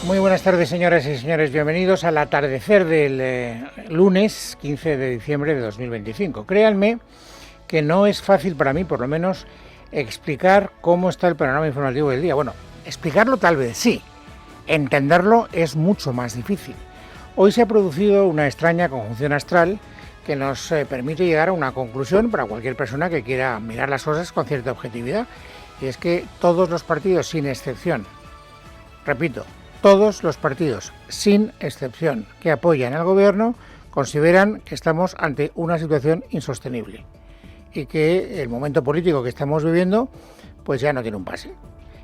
Muy buenas tardes, señoras y señores. Bienvenidos al atardecer del lunes 15 de diciembre de 2025. Créanme que no es fácil para mí, por lo menos, explicar cómo está el panorama informativo del día. Bueno, explicarlo tal vez sí, entenderlo es mucho más difícil. Hoy se ha producido una extraña conjunción astral que nos permite llegar a una conclusión para cualquier persona que quiera mirar las cosas con cierta objetividad. Y es que todos los partidos, sin excepción, repito, todos los partidos, sin excepción, que apoyan al gobierno, consideran que estamos ante una situación insostenible y que el momento político que estamos viviendo pues ya no tiene un pase.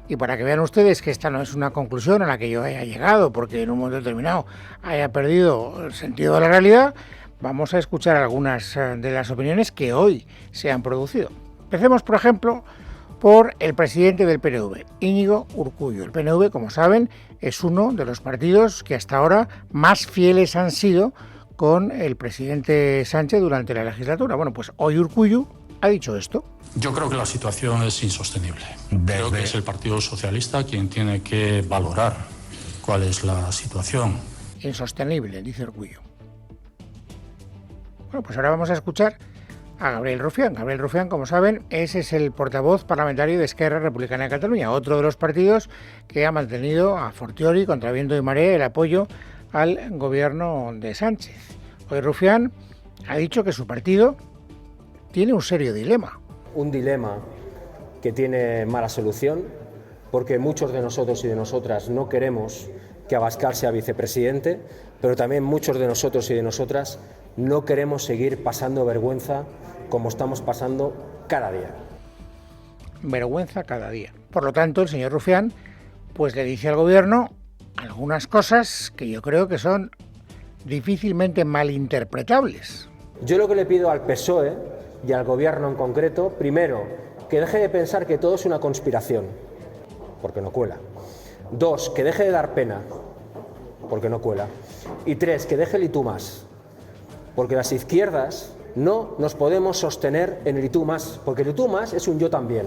Y para que vean ustedes que esta no es una conclusión a la que yo haya llegado porque en un momento determinado haya perdido el sentido de la realidad, vamos a escuchar algunas de las opiniones que hoy se han producido. Empecemos, por ejemplo, por el presidente del PNV, Íñigo Urkullu. El PNV, como saben, es uno de los partidos que hasta ahora más fieles han sido con el presidente Sánchez durante la legislatura. Bueno, pues hoy Urkullu ha dicho esto. Yo creo que la situación es insostenible. Creo que es el Partido Socialista quien tiene que valorar cuál es la situación. Insostenible, dice Urkullu. Bueno, pues ahora vamos a escuchar a Gabriel Rufián. Gabriel Rufián, como saben, ese es el portavoz parlamentario de Esquerra Republicana de Cataluña, otro de los partidos que ha mantenido a fortiori, contra viento y marea, el apoyo al gobierno de Sánchez. Hoy Rufián ha dicho que su partido tiene un serio dilema. Un dilema que tiene mala solución, porque muchos de nosotros y de nosotras no queremos que Abascal sea vicepresidente, pero también muchos de nosotros y de nosotras no queremos seguir pasando vergüenza como estamos pasando cada día. Vergüenza cada día. Por lo tanto, el señor Rufián pues le dice al gobierno algunas cosas que yo creo que son difícilmente malinterpretables. Yo lo que le pido al PSOE y al gobierno en concreto, primero, que deje de pensar que todo es una conspiración, porque no cuela. 2, que deje de dar pena, porque no cuela. Y 3, que deje el y tú más, porque las izquierdas no nos podemos sostener en el y tú más, porque el y tú más es un yo también.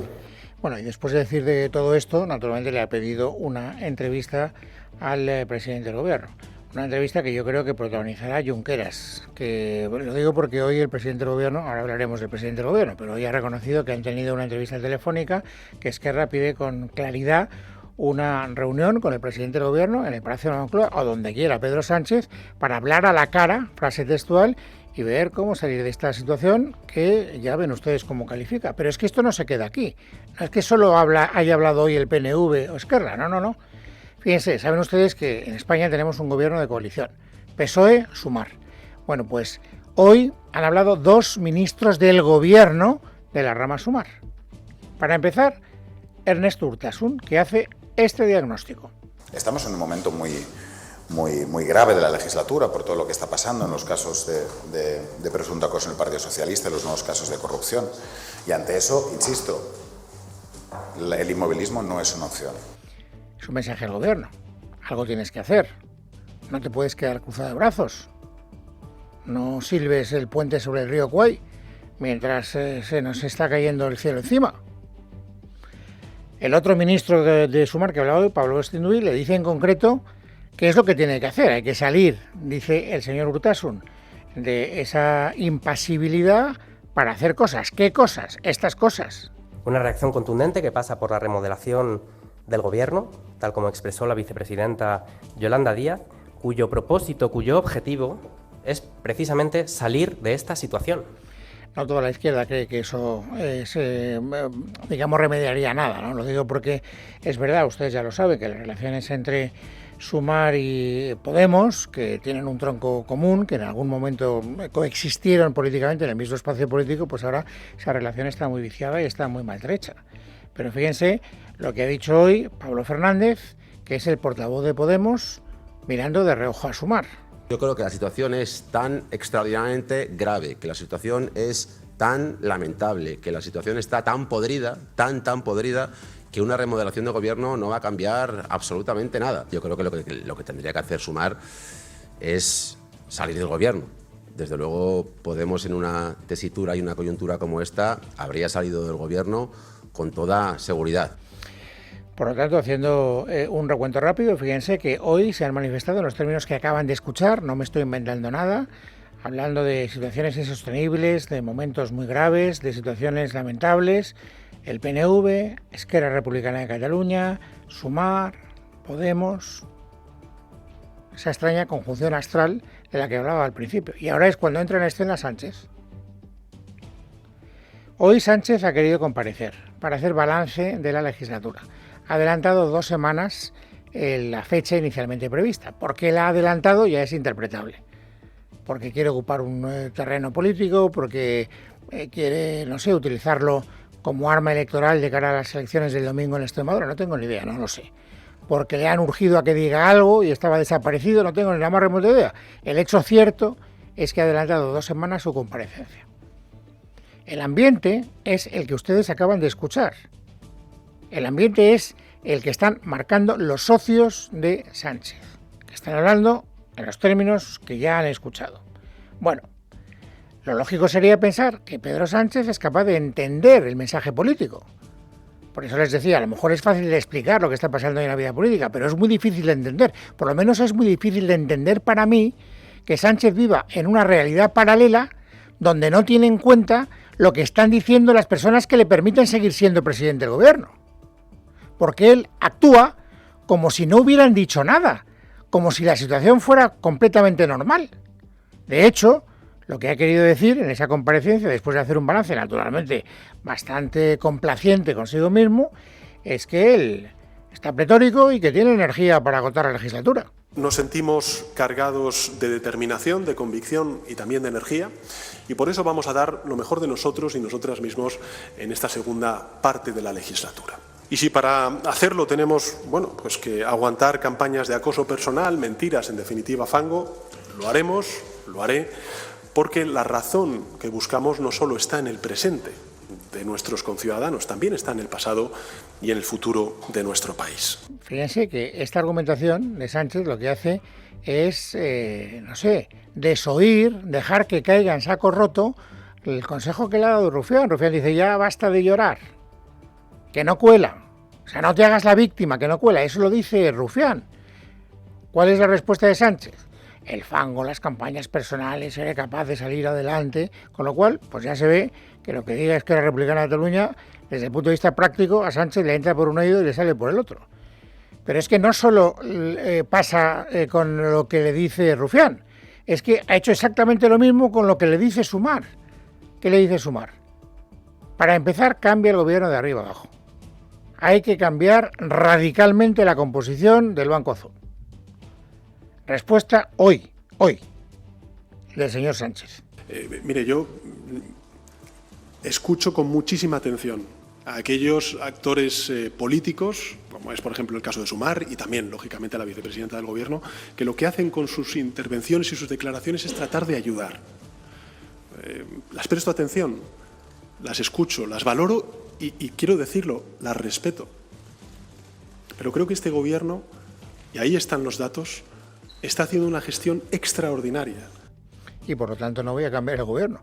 Bueno, y después de decir de todo esto, naturalmente le ha pedido una entrevista al presidente del gobierno. Una entrevista que yo creo que protagonizará Junqueras, que bueno, lo digo porque hoy el presidente del gobierno, ahora hablaremos del presidente del gobierno, pero hoy ha reconocido que han tenido una entrevista telefónica, que Esquerra pide con claridad una reunión con el presidente del gobierno en el Palacio de la Moncloa o donde quiera Pedro Sánchez para hablar a la cara, frase textual, y ver cómo salir de esta situación que ya ven ustedes cómo califica. Pero es que esto no se queda aquí. No es que solo haya hablado hoy el PNV o Esquerra, no. Fíjense, saben ustedes que en España tenemos un gobierno de coalición, PSOE, Sumar. Bueno, pues hoy han hablado 2 ministros del gobierno de la rama Sumar. Para empezar, Ernest Urtasun, que hace este diagnóstico. Estamos en un momento muy grave de la legislatura por todo lo que está pasando en los casos de presunto acoso en el Partido Socialista y los nuevos casos de corrupción. Y ante eso, insisto, el inmovilismo no es una opción. Es un mensaje al gobierno. Algo tienes que hacer. No te puedes quedar cruzado de brazos. No silbes el puente sobre el río Kwai mientras se nos está cayendo el cielo encima. El otro ministro de Sumar que ha hablado hoy, Pablo Estenduy, le dice en concreto qué es lo que tiene que hacer. Hay que salir, dice el señor Urtasun, de esa impasibilidad para hacer cosas. ¿Qué cosas? Estas cosas. Una reacción contundente que pasa por la remodelación del gobierno, tal como expresó la vicepresidenta Yolanda Díaz, cuyo propósito, cuyo objetivo es precisamente salir de esta situación. No toda la izquierda cree que eso remediaría nada, ¿no? Lo digo porque es verdad, ustedes ya lo saben, que las relaciones entre Sumar y Podemos, que tienen un tronco común, que en algún momento coexistieron políticamente en el mismo espacio político, pues ahora esa relación está muy viciada y está muy maltrecha. Pero fíjense lo que ha dicho hoy Pablo Fernández, que es el portavoz de Podemos, mirando de reojo a Sumar. Yo creo que la situación es tan extraordinariamente grave, que la situación es tan lamentable, que la situación está tan podrida, tan podrida, que una remodelación de gobierno no va a cambiar absolutamente nada. Yo creo que lo que tendría que hacer Sumar es salir del gobierno. Desde luego, Podemos en una tesitura y una coyuntura como esta habría salido del gobierno con toda seguridad. Por lo tanto, haciendo un recuento rápido, fíjense que hoy se han manifestado en los términos que acaban de escuchar, no me estoy inventando nada, hablando de situaciones insostenibles, de momentos muy graves, de situaciones lamentables, el PNV, Esquerra Republicana de Cataluña, Sumar, Podemos, esa extraña conjunción astral de la que hablaba al principio. Y ahora es cuando entra en escena Sánchez. Hoy Sánchez ha querido comparecer para hacer balance de la legislatura. Ha adelantado 2 semanas la fecha inicialmente prevista. ¿Por qué la ha adelantado? Ya es interpretable. Porque quiere ocupar un terreno político, porque quiere, no sé, utilizarlo como arma electoral de cara a las elecciones del domingo en Extremadura. No tengo ni idea, no lo sé. Porque le han urgido a que diga algo y estaba desaparecido, no tengo ni la más remota idea. El hecho cierto es que ha adelantado 2 semanas su comparecencia. El ambiente es el que ustedes acaban de escuchar. El ambiente es el que están marcando los socios de Sánchez, que están hablando en los términos que ya han escuchado. Bueno, lo lógico sería pensar que Pedro Sánchez es capaz de entender el mensaje político. Por eso les decía, a lo mejor es fácil de explicar lo que está pasando en la vida política, pero es muy difícil de entender. Por lo menos es muy difícil de entender para mí que Sánchez viva en una realidad paralela donde no tiene en cuenta lo que están diciendo las personas que le permiten seguir siendo presidente del gobierno. Porque él actúa como si no hubieran dicho nada, como si la situación fuera completamente normal. De hecho, lo que ha querido decir en esa comparecencia, después de hacer un balance naturalmente bastante complaciente consigo mismo, es que él está pletórico y que tiene energía para agotar la legislatura. Nos sentimos cargados de determinación, de convicción y también de energía, y por eso vamos a dar lo mejor de nosotros y nosotras mismos en esta segunda parte de la legislatura. Y si para hacerlo tenemos, pues que aguantar campañas de acoso personal, mentiras, en definitiva fango, lo haremos, lo haré, porque la razón que buscamos no solo está en el presente de nuestros conciudadanos, también está en el pasado y en el futuro de nuestro país. Fíjense que esta argumentación de Sánchez lo que hace es, desoír, dejar que caiga en saco roto el consejo que le ha dado Rufián. Rufián dice, ya basta de llorar, que no cuela. O sea, no te hagas la víctima, que no cuela. Eso lo dice Rufián. ¿Cuál es la respuesta de Sánchez? El fango, las campañas personales, seré capaz de salir adelante, con lo cual, pues ya se ve que lo que diga es que la Republicana de Cataluña, desde el punto de vista práctico, a Sánchez le entra por un oído y le sale por el otro. Pero es que no solo pasa con lo que le dice Rufián, es que ha hecho exactamente lo mismo con lo que le dice Sumar. ¿Qué le dice Sumar? Para empezar, cambia el gobierno de arriba abajo. Hay que cambiar radicalmente la composición del Banco Azul. Respuesta hoy, del señor Sánchez. Mire, yo escucho con muchísima atención a aquellos actores políticos, como es por ejemplo el caso de Sumar y también, lógicamente, a la vicepresidenta del Gobierno, que lo que hacen con sus intervenciones y sus declaraciones es tratar de ayudar. Las presto atención, las escucho, las valoro y quiero decirlo, las respeto. Pero creo que este Gobierno, y ahí están los datos, está haciendo una gestión extraordinaria. Y por lo tanto no voy a cambiar el gobierno.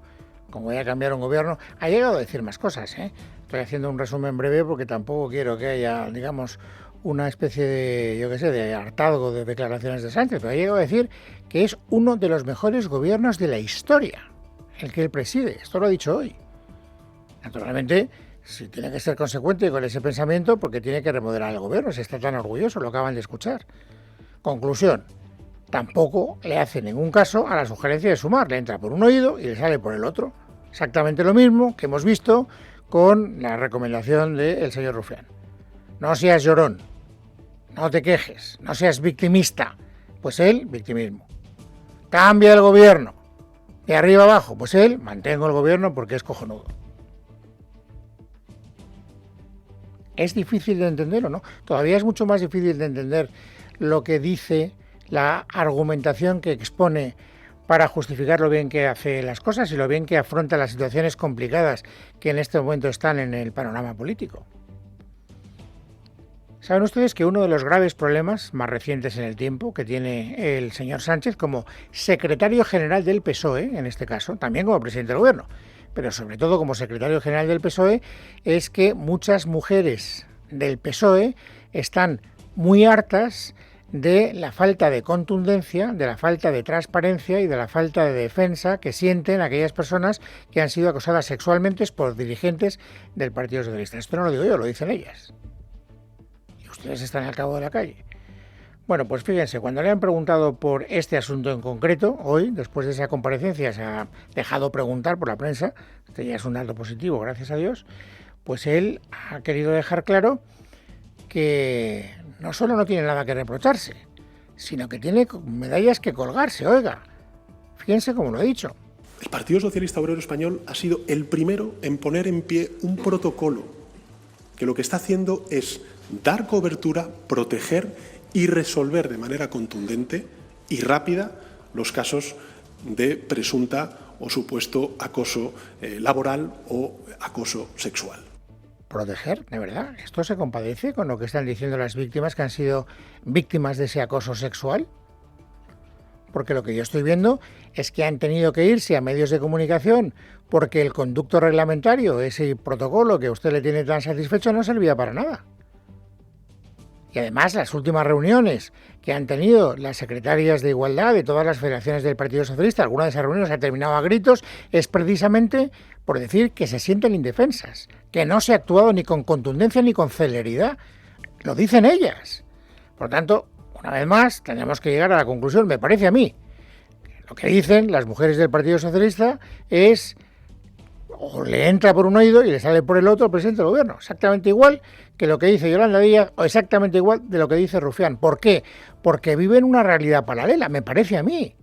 Como voy a cambiar un gobierno, ha llegado a decir más cosas, ¿eh? Estoy haciendo un resumen breve porque tampoco quiero que haya, digamos, una especie de, de hartazgo de declaraciones de Sánchez, pero ha llegado a decir que es uno de los mejores gobiernos de la historia, el que él preside. Esto lo ha dicho hoy. Naturalmente, si tiene que ser consecuente con ese pensamiento, porque tiene que remodelar el gobierno, si está tan orgulloso, lo acaban de escuchar. Conclusión. Tampoco le hace ningún caso a la sugerencia de Sumar, le entra por un oído y le sale por el otro. Exactamente lo mismo que hemos visto con la recomendación del señor Rufián. No seas llorón, no te quejes, no seas victimista. Pues él, victimismo. Cambia el gobierno, de arriba abajo. Pues él, mantengo el gobierno porque es cojonudo. ¿Es difícil de entender o no? Todavía es mucho más difícil de entender lo que dice la argumentación que expone para justificar lo bien que hace las cosas y lo bien que afronta las situaciones complicadas que en este momento están en el panorama político. Saben ustedes que uno de los graves problemas más recientes en el tiempo que tiene el señor Sánchez como secretario general del PSOE, en este caso, también como presidente del gobierno, pero sobre todo como secretario general del PSOE, es que muchas mujeres del PSOE están muy hartas de la falta de contundencia, de la falta de transparencia y de la falta de defensa que sienten aquellas personas que han sido acosadas sexualmente por dirigentes del Partido Socialista. Esto no lo digo yo, lo dicen ellas. Y ustedes están al cabo de la calle. Bueno, pues fíjense, cuando le han preguntado por este asunto en concreto, hoy, después de esa comparecencia, se ha dejado preguntar por la prensa, este ya es un dato positivo, gracias a Dios, pues él ha querido dejar claro que no solo no tiene nada que reprocharse, sino que tiene medallas que colgarse, oiga. Fíjense cómo lo he dicho. El Partido Socialista Obrero Español ha sido el primero en poner en pie un protocolo que lo que está haciendo es dar cobertura, proteger y resolver de manera contundente y rápida los casos de presunta o supuesto acoso laboral o acoso sexual. ¿Proteger? ¿De verdad? ¿Esto se compadece con lo que están diciendo las víctimas que han sido víctimas de ese acoso sexual? Porque lo que yo estoy viendo es que han tenido que irse a medios de comunicación porque el conducto reglamentario, ese protocolo que a usted le tiene tan satisfecho, no servía para nada. Y además las últimas reuniones que han tenido las secretarias de Igualdad de todas las federaciones del Partido Socialista, alguna de esas reuniones ha terminado a gritos, es precisamente por decir que se sienten indefensas, que no se ha actuado ni con contundencia ni con celeridad. Lo dicen ellas. Por tanto, una vez más, tendremos que llegar a la conclusión, me parece a mí, que lo que dicen las mujeres del Partido Socialista es o le entra por un oído y le sale por el otro el presidente del gobierno. Exactamente igual que lo que dice Yolanda Díaz o exactamente igual de lo que dice Rufián. ¿Por qué? Porque vive en una realidad paralela, me parece a mí.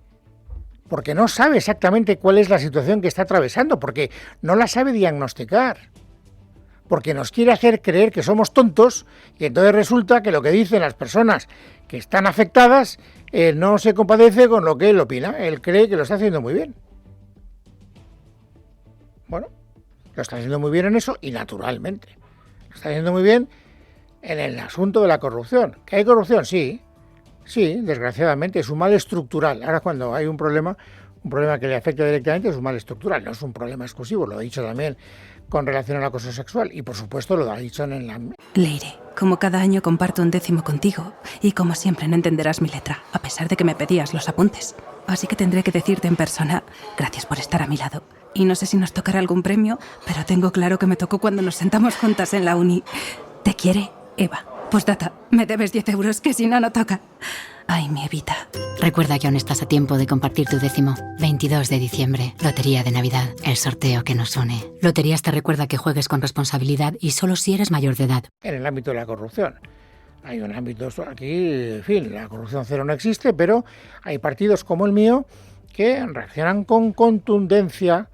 Porque no sabe exactamente cuál es la situación que está atravesando, porque no la sabe diagnosticar. Porque nos quiere hacer creer que somos tontos y entonces resulta que lo que dicen las personas que están afectadas no se compadece con lo que él opina. Él cree que lo está haciendo muy bien. Bueno, lo está haciendo muy bien en eso y naturalmente. Lo está haciendo muy bien en el asunto de la corrupción. ¿Que hay corrupción? Sí, desgraciadamente es un mal estructural. Ahora cuando hay un problema que le afecta directamente es un mal estructural, no es un problema exclusivo, lo he dicho también con relación al acoso sexual y por supuesto lo ha dicho en la... Leire, como cada año comparto un décimo contigo y como siempre no entenderás mi letra, a pesar de que me pedías los apuntes. Así que tendré que decirte en persona, gracias por estar a mi lado. Y no sé si nos tocará algún premio, pero tengo claro que me tocó cuando nos sentamos juntas en la uni. Te quiere, Eva. Postdata, me debes 10 euros, que si no, no toca. Ay, mi Evita. Recuerda que aún estás a tiempo de compartir tu décimo. 22 de diciembre, Lotería de Navidad, el sorteo que nos une. Loterías te recuerda que juegues con responsabilidad y solo si eres mayor de edad. En el ámbito de la corrupción. Hay un ámbito aquí, en fin, la corrupción cero no existe, pero hay partidos como el mío que reaccionan con contundencia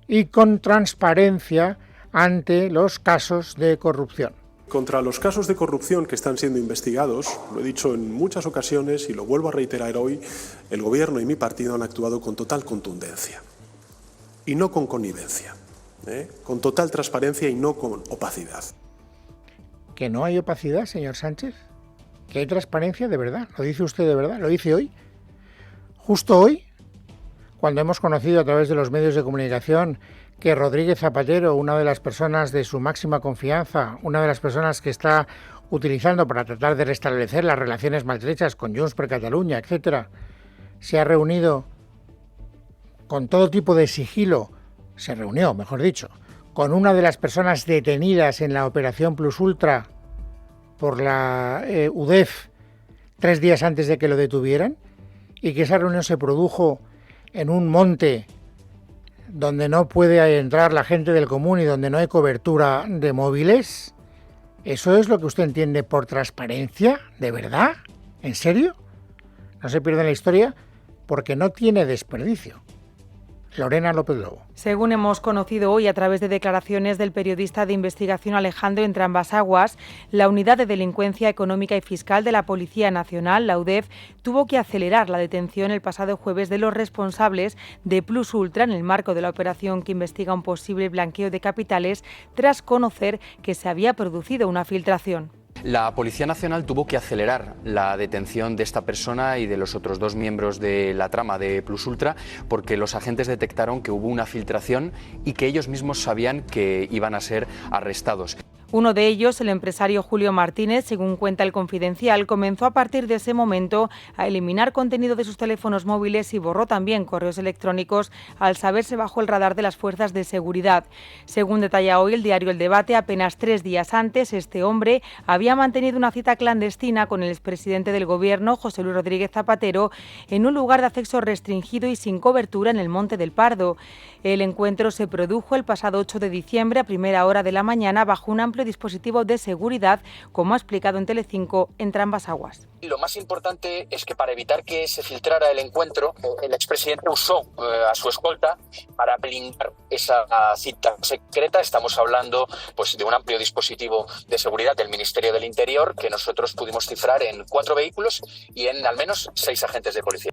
y con transparencia ante los casos de corrupción. Contra los casos de corrupción que están siendo investigados, lo he dicho en muchas ocasiones y lo vuelvo a reiterar hoy, el Gobierno y mi partido han actuado con total contundencia y no con connivencia, con total transparencia y no con opacidad. ¿Que no hay opacidad, señor Sánchez? ¿Que hay transparencia de verdad? ¿Lo dice usted de verdad? ¿Lo dice hoy? Justo hoy, cuando hemos conocido a través de los medios de comunicación que Rodríguez Zapatero, una de las personas de su máxima confianza, una de las personas que está utilizando para tratar de restablecer las relaciones maltrechas con Junts per Catalunya, etcétera, se ha reunido con todo tipo de sigilo, se reunió, mejor dicho, con una de las personas detenidas en la operación Plus Ultra por la UDEF 3 días antes de que lo detuvieran, y que esa reunión se produjo en un monte donde no puede entrar la gente del común y donde no hay cobertura de móviles. ¿Eso es lo que usted entiende por transparencia? ¿De verdad? ¿En serio? No se pierda la historia porque no tiene desperdicio. Lorena López Lobo. Según hemos conocido hoy a través de declaraciones del periodista de investigación Alejandro Entrambas-Aguas, la Unidad de Delincuencia Económica y Fiscal de la Policía Nacional, la UDEF, tuvo que acelerar la detención el pasado jueves de los responsables de Plus Ultra en el marco de la operación que investiga un posible blanqueo de capitales tras conocer que se había producido una filtración. La Policía Nacional tuvo que acelerar la detención de esta persona y de los otros 2 miembros de la trama de Plus Ultra porque los agentes detectaron que hubo una filtración y que ellos mismos sabían que iban a ser arrestados. Uno de ellos, el empresario Julio Martínez, según cuenta El Confidencial, comenzó a partir de ese momento a eliminar contenido de sus teléfonos móviles y borró también correos electrónicos al saberse bajo el radar de las fuerzas de seguridad. Según detalla hoy el diario El Debate, apenas 3 días antes, este hombre había mantenido una cita clandestina con el expresidente del Gobierno, José Luis Rodríguez Zapatero, en un lugar de acceso restringido y sin cobertura en el Monte del Pardo. El encuentro se produjo el pasado 8 de diciembre a primera hora de la mañana bajo un amplio dispositivo de seguridad, como ha explicado en Telecinco, en Trambasaguas. Lo más importante es que para evitar que se filtrara el encuentro, el expresidente usó a su escolta para blindar esa cita secreta. Estamos hablando de un amplio dispositivo de seguridad del Ministerio del Interior que nosotros pudimos cifrar en 4 vehículos y en al menos 6 agentes de policía.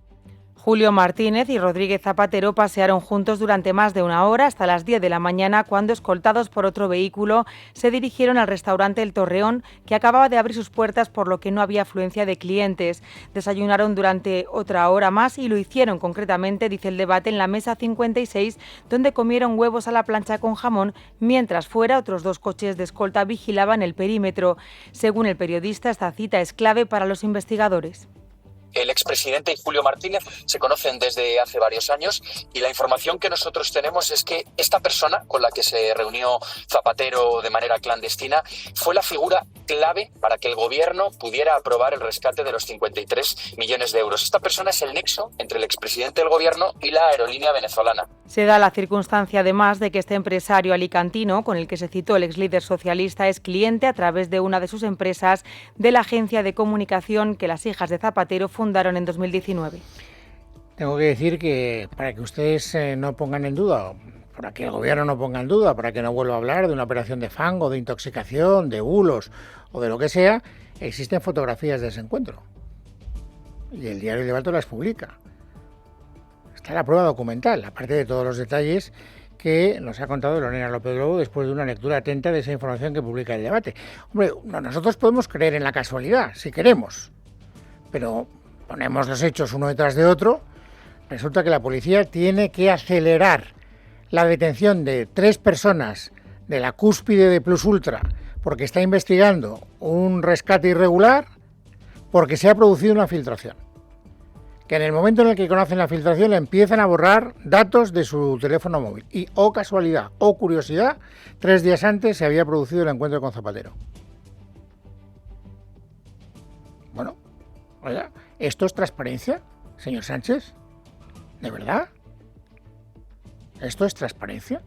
Julio Martínez y Rodríguez Zapatero pasearon juntos durante más de una hora hasta las 10 de la mañana cuando, escoltados por otro vehículo, se dirigieron al restaurante El Torreón, que acababa de abrir sus puertas, por lo que no había afluencia de clientes. Desayunaron durante otra hora más y lo hicieron concretamente, dice El Debate, en la mesa 56, donde comieron huevos a la plancha con jamón, mientras fuera otros 2 coches de escolta vigilaban el perímetro. Según el periodista, esta cita es clave para los investigadores. El expresidente y Julio Martínez se conocen desde hace varios años y la información que nosotros tenemos es que esta persona con la que se reunió Zapatero de manera clandestina fue la figura clave para que el gobierno pudiera aprobar el rescate de los 53 millones de euros. Esta persona es el nexo entre el expresidente del gobierno y la aerolínea venezolana. Se da la circunstancia, además, de que este empresario alicantino, con el que se citó el exlíder socialista, es cliente a través de una de sus empresas de la agencia de comunicación que las hijas de Zapatero fundaron en 2019. Tengo que decir que para que ustedes no pongan en duda, para que el gobierno no ponga en duda, para que no vuelva a hablar de una operación de fango, de intoxicación, de bulos o de lo que sea, existen fotografías de ese encuentro. Y el diario El Debate las publica. Está la prueba documental, aparte de todos los detalles que nos ha contado Lorena López Lobo después de una lectura atenta de esa información que publica El Debate. Hombre, nosotros podemos creer en la casualidad, si queremos, pero ponemos los hechos uno detrás de otro. Resulta que la policía tiene que acelerar la detención de 3 personas de la cúspide de Plus Ultra porque está investigando un rescate irregular, porque se ha producido una filtración. Que en el momento en el que conocen la filtración le empiezan a borrar datos de su teléfono móvil. Y, oh casualidad, oh curiosidad, 3 días antes se había producido el encuentro con Zapatero. Bueno, oiga, ¿esto es transparencia, señor Sánchez? ¿De verdad? ¿Esto es transparencia?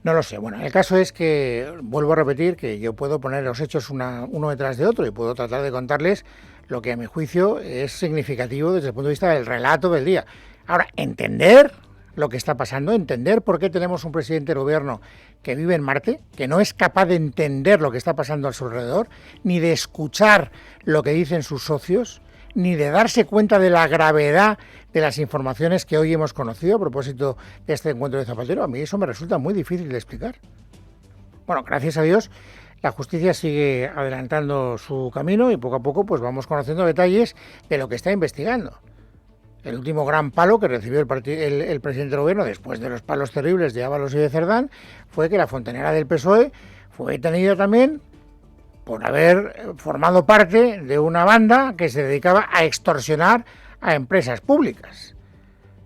No lo sé. Bueno, el caso es que, vuelvo a repetir, que yo puedo poner los hechos uno detrás de otro y puedo tratar de contarles lo que a mi juicio es significativo desde el punto de vista del relato del día. Ahora, entender lo que está pasando, entender por qué tenemos un presidente del gobierno que vive en Marte, que no es capaz de entender lo que está pasando a su alrededor, ni de escuchar lo que dicen sus socios, ni de darse cuenta de la gravedad de las informaciones que hoy hemos conocido a propósito de este encuentro de Zapatero. A mí eso me resulta muy difícil de explicar. Bueno, gracias a Dios, la justicia sigue adelantando su camino y poco a poco pues vamos conociendo detalles de lo que está investigando. El último gran palo que recibió el presidente del gobierno, después de los palos terribles de Ábalos y de Cerdán, fue que la fontanera del PSOE fue detenida también por haber formado parte de una banda que se dedicaba a extorsionar a empresas públicas.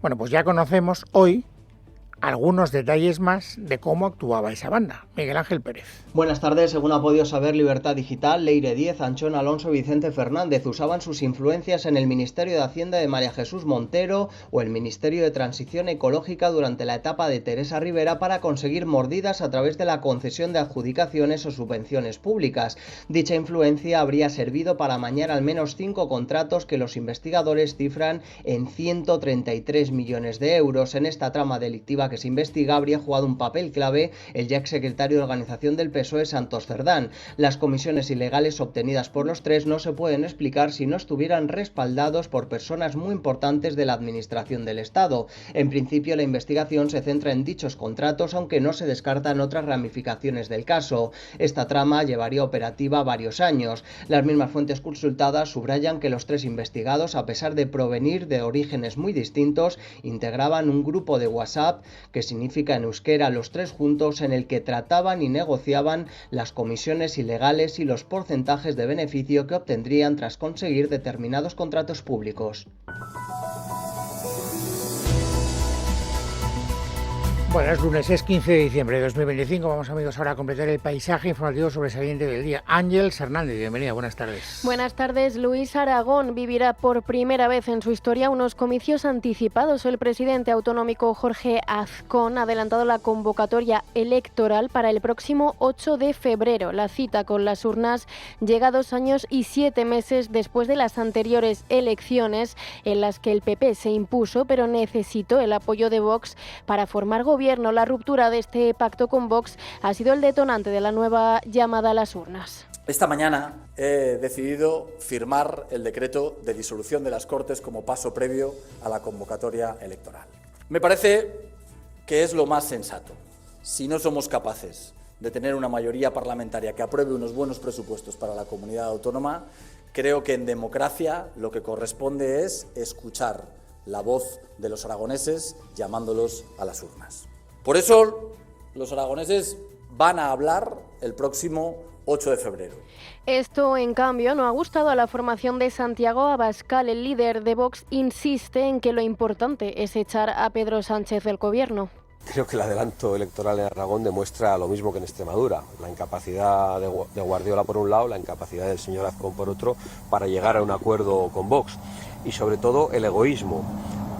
Bueno, pues ya conocemos hoy algunos detalles más de cómo actuaba esa banda. Miguel Ángel Pérez. Buenas tardes. Según ha podido saber Libertad Digital, Leire Díez, Anchón Alonso y Vicente Fernández usaban sus influencias en el Ministerio de Hacienda de María Jesús Montero o el Ministerio de Transición Ecológica durante la etapa de Teresa Rivera para conseguir mordidas a través de la concesión de adjudicaciones o subvenciones públicas. Dicha influencia habría servido para amañar al menos 5 contratos que los investigadores cifran en 133 millones de euros. En esta trama delictiva que se investiga habría jugado un papel clave el ya exsecretario de Organización del PSOE, Santos Cerdán. Las comisiones ilegales obtenidas por los 3 no se pueden explicar si no estuvieran respaldados por personas muy importantes de la administración del Estado. En principio, la investigación se centra en dichos contratos, aunque no se descartan otras ramificaciones del caso. Esta trama llevaría operativa varios años. Las mismas fuentes consultadas subrayan que los 3 investigados, a pesar de provenir de orígenes muy distintos, integraban un grupo de WhatsApp que significa en euskera los tres juntos, en el que trataban y negociaban las comisiones ilegales y los porcentajes de beneficio que obtendrían tras conseguir determinados contratos públicos. Bueno, es lunes, es 15 de diciembre de 2025. Vamos, amigos, ahora a completar el paisaje informativo sobresaliente del día. Ángeles Hernández, bienvenida, buenas tardes. Buenas tardes. Luis Aragón vivirá por primera vez en su historia unos comicios anticipados. El presidente autonómico Jorge Azcón ha adelantado la convocatoria electoral para el próximo 8 de febrero. La cita con las urnas llega 2 años y 7 meses después de las anteriores elecciones en las que el PP se impuso, pero necesitó el apoyo de Vox para formar gobierno. La ruptura de este pacto con Vox ha sido el detonante de la nueva llamada a las urnas. Esta mañana he decidido firmar el decreto de disolución de las Cortes como paso previo a la convocatoria electoral. Me parece que es lo más sensato. Si no somos capaces de tener una mayoría parlamentaria que apruebe unos buenos presupuestos para la comunidad autónoma, creo que en democracia lo que corresponde es escuchar la voz de los aragoneses llamándolos a las urnas. Por eso los aragoneses van a hablar el próximo 8 de febrero. Esto, en cambio, no ha gustado a la formación de Santiago Abascal. El líder de Vox insiste en que lo importante es echar a Pedro Sánchez del gobierno. Creo que el adelanto electoral en Aragón demuestra lo mismo que en Extremadura, la incapacidad de Guardiola por un lado, la incapacidad del señor Azcón por otro, para llegar a un acuerdo con Vox y sobre todo el egoísmo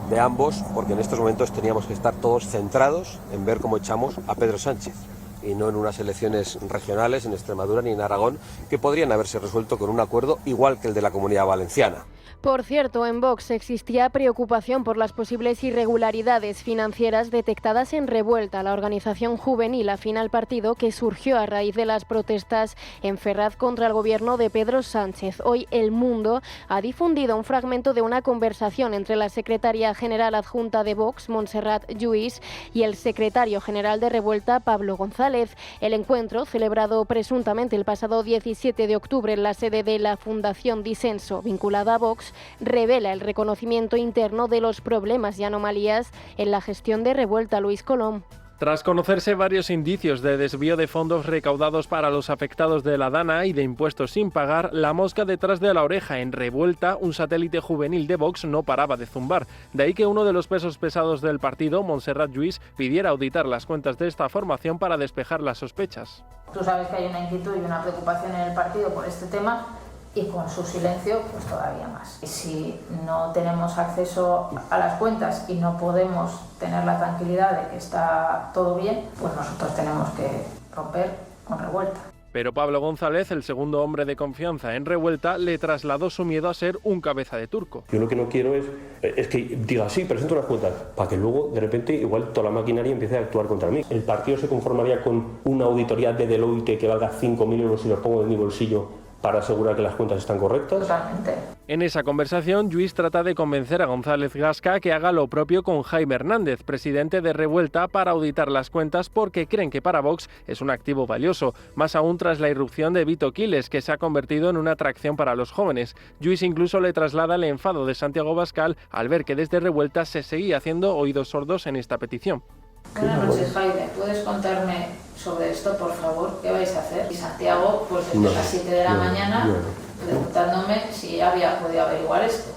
de ambos, porque en estos momentos teníamos que estar todos centrados en ver cómo echamos a Pedro Sánchez y no en unas elecciones regionales en Extremadura ni en Aragón que podrían haberse resuelto con un acuerdo igual que el de la Comunidad Valenciana. Por cierto, en Vox existía preocupación por las posibles irregularidades financieras detectadas en Revuelta, la organización juvenil afín al partido que surgió a raíz de las protestas en Ferraz contra el gobierno de Pedro Sánchez. Hoy El Mundo ha difundido un fragmento de una conversación entre la secretaria general adjunta de Vox, Montserrat Lluís, y el secretario general de Revuelta, Pablo González. El encuentro, celebrado presuntamente el pasado 17 de octubre en la sede de la Fundación Disenso, vinculada a Vox, revela el reconocimiento interno de los problemas y anomalías en la gestión de Revuelta. Luis Colom. Tras conocerse varios indicios de desvío de fondos recaudados para los afectados de la Dana y de impuestos sin pagar, la mosca detrás de la oreja en Revuelta, un satélite juvenil de Vox, no paraba de zumbar. De ahí que uno de los pesos pesados del partido, Montserrat Lluís, pidiera auditar las cuentas de esta formación para despejar las sospechas. Tú sabes que hay una inquietud y una preocupación en el partido por este tema, y con su silencio pues todavía más. Y si no tenemos acceso a las cuentas y no podemos tener la tranquilidad de que está todo bien, pues nosotros tenemos que romper con Revuelta. Pero Pablo González, el segundo hombre de confianza en Revuelta, le trasladó su miedo a ser un cabeza de turco. Yo lo que no quiero es que diga, sí, presento unas cuentas, para que luego, de repente, igual toda la maquinaria empiece a actuar contra mí. El partido se conformaría con una auditoría de Deloitte que valga 5.000 euros y los pongo de mi bolsillo para asegurar que las cuentas están correctas. Totalmente. En esa conversación, Lluís trata de convencer a González Gasca que haga lo propio con Jaime Hernández, presidente de Revuelta, para auditar las cuentas porque creen que para Vox es un activo valioso, más aún tras la irrupción de Vito Quiles, que se ha convertido en una atracción para los jóvenes. Lluís incluso le traslada el enfado de Santiago Abascal al ver que desde Revuelta se seguía haciendo oídos sordos en esta petición. Buenas noches, Jaime. ¿Puedes contarme sobre esto, por favor? ¿Qué vais a hacer? Y Santiago, pues desde las 7 de la mañana, preguntándome si había podido averiguar esto.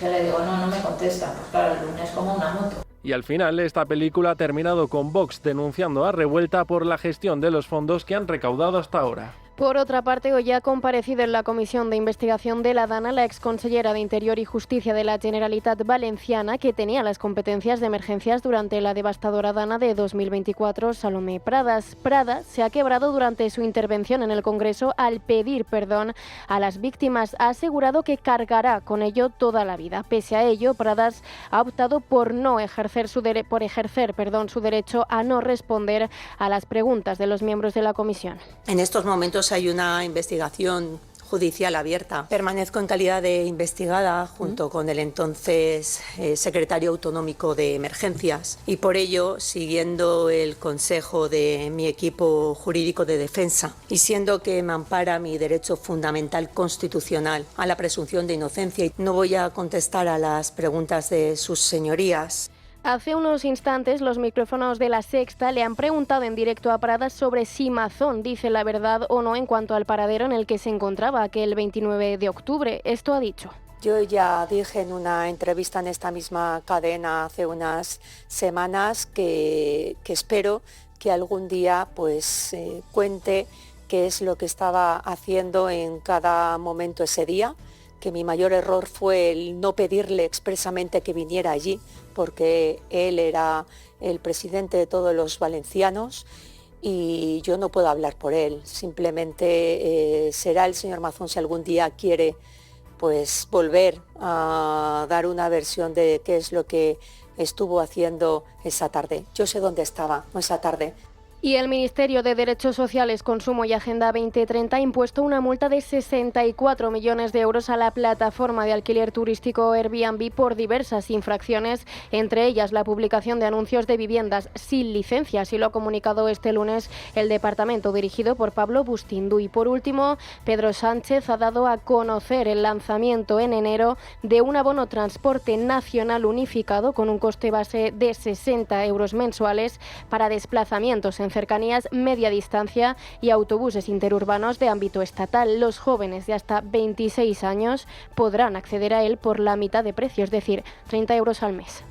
Yo le digo, no me contesta. Pues claro, el lunes como una moto. Y al final, esta película ha terminado con Vox denunciando a Revuelta por la gestión de los fondos que han recaudado hasta ahora. Por otra parte, hoy ha comparecido en la Comisión de Investigación de la Dana la exconsellera de Interior y Justicia de la Generalitat Valenciana, que tenía las competencias de emergencias durante la devastadora Dana de 2024, Salomé Pradas. Pradas se ha quebrado durante su intervención en el Congreso al pedir perdón a las víctimas. Ha asegurado que cargará con ello toda la vida. Pese a ello, Pradas ha optado por ejercer su derecho a no responder a las preguntas de los miembros de la comisión. En estos momentos hay una investigación judicial abierta. Permanezco en calidad de investigada junto con el entonces secretario autonómico de Emergencias y por ello, siguiendo el consejo de mi equipo jurídico de defensa y siendo que me ampara mi derecho fundamental constitucional a la presunción de inocencia, no voy a contestar a las preguntas de sus señorías. Hace unos instantes los micrófonos de La Sexta le han preguntado en directo a Pradas sobre si Mazón dice la verdad o no en cuanto al paradero en el que se encontraba aquel 29 de octubre. Esto ha dicho. Yo ya dije en una entrevista en esta misma cadena hace unas semanas que espero que algún día pues cuente qué es lo que estaba haciendo en cada momento ese día, que mi mayor error fue el no pedirle expresamente que viniera allí, porque él era el presidente de todos los valencianos y yo no puedo hablar por él. Simplemente será el señor Mazón, si algún día quiere pues volver a dar una versión de qué es lo que estuvo haciendo esa tarde. Yo sé dónde estaba esa tarde. Y el Ministerio de Derechos Sociales, Consumo y Agenda 2030 ha impuesto una multa de 64 millones de euros a la plataforma de alquiler turístico Airbnb por diversas infracciones, entre ellas la publicación de anuncios de viviendas sin licencia, así lo ha comunicado este lunes el departamento dirigido por Pablo Bustindu. Y por último, Pedro Sánchez ha dado a conocer el lanzamiento en enero de un abono transporte nacional unificado con un coste base de 60 euros mensuales para desplazamientos en cercanías, media distancia y autobuses interurbanos de ámbito estatal. Los jóvenes de hasta 26 años podrán acceder a él por la mitad de precio, es decir, 30 euros al mes.